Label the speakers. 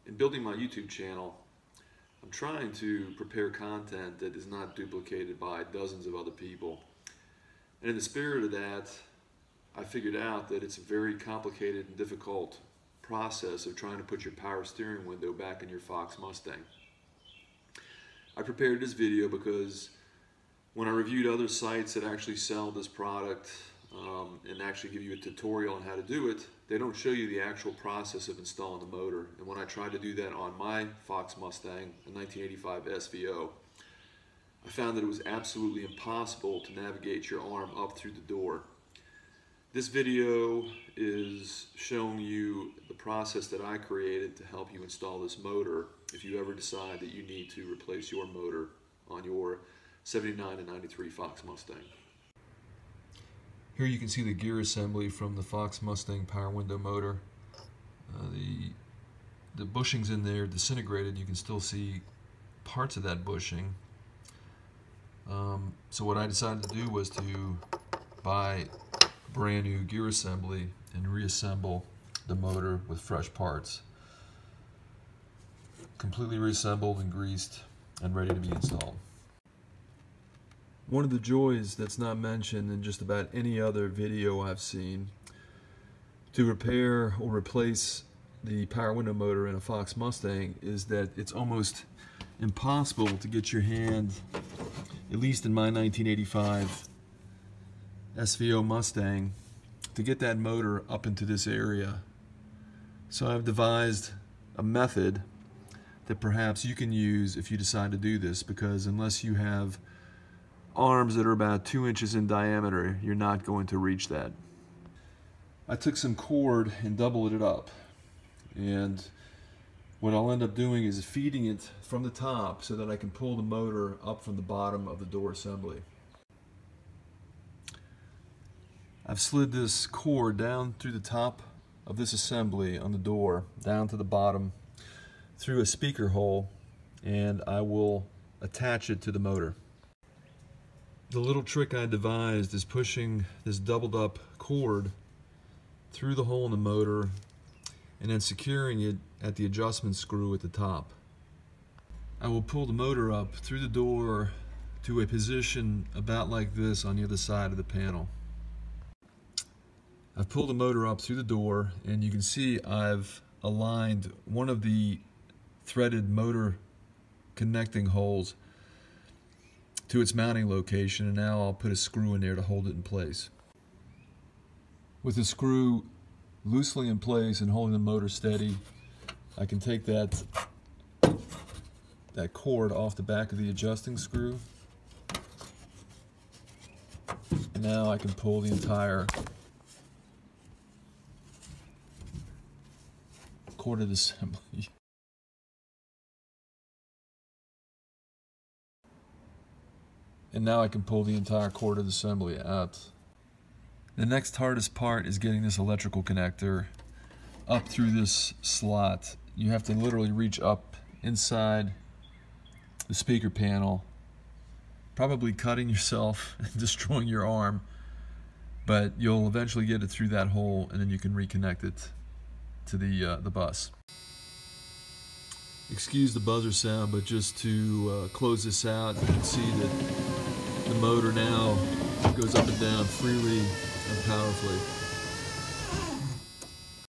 Speaker 1: In building my YouTube channel, I'm trying to prepare content that is not duplicated by dozens of other people. And in the spirit of that, I figured out that it's a very complicated and difficult process of trying to put your power steering window back in your Fox Mustang. I prepared this video because when I reviewed other sites that actually sell this product and actually give you a tutorial on how to do it, they don't show you the actual process of installing the motor. And when I tried to do that on my Fox Mustang, a 1985 SVO, I found that it was absolutely impossible to navigate your arm up through the door. This video is showing you the process that I created to help you install this motor if you ever decide that you need to replace your motor on your 79 and 93 Fox Mustang. Here you can see the gear assembly from the Fox Mustang power window motor. The bushings in there disintegrated. You can still see parts of that bushing. So what I decided to do was to buy brand new gear assembly and reassemble the motor with fresh parts. Completely reassembled and greased and ready to be installed. One of the joys that's not mentioned in just about any other video I've seen to repair or replace the power window motor in a Fox Mustang is that it's almost impossible to get your hand, at least in my 1985 SVO Mustang, to get that motor up into this area. So I've devised a method that perhaps you can use if you decide to do this, because unless you have arms that are about 2 inches in diameter, you're not going to reach that. I took some cord and doubled it up, and what I'll end up doing is feeding it from the top so that I can pull the motor up from the bottom of the door assembly. I've slid this cord down through the top of this assembly on the door, down to the bottom, through a speaker hole, and I will attach it to the motor. The little trick I devised is pushing this doubled up cord through the hole in the motor and then securing it at the adjustment screw at the top. I will pull the motor up through the door to a position about like this on the other side of the panel. I've pulled the motor up through the door, and you can see I've aligned one of the threaded motor connecting holes to its mounting location, and now I'll put a screw in there to hold it in place. With the screw loosely in place and holding the motor steady, I can take that cord off the back of the adjusting screw. And now I can pull the entire corded assembly. And now I can pull the entire corded assembly out. The next hardest part is getting this electrical connector up through this slot. You have to literally reach up inside the speaker panel, probably cutting yourself and destroying your arm, but you'll eventually get it through that hole, and then you can reconnect it to the bus. Excuse the buzzer sound, but just to close this out, you can see that the motor now goes up and down freely and powerfully.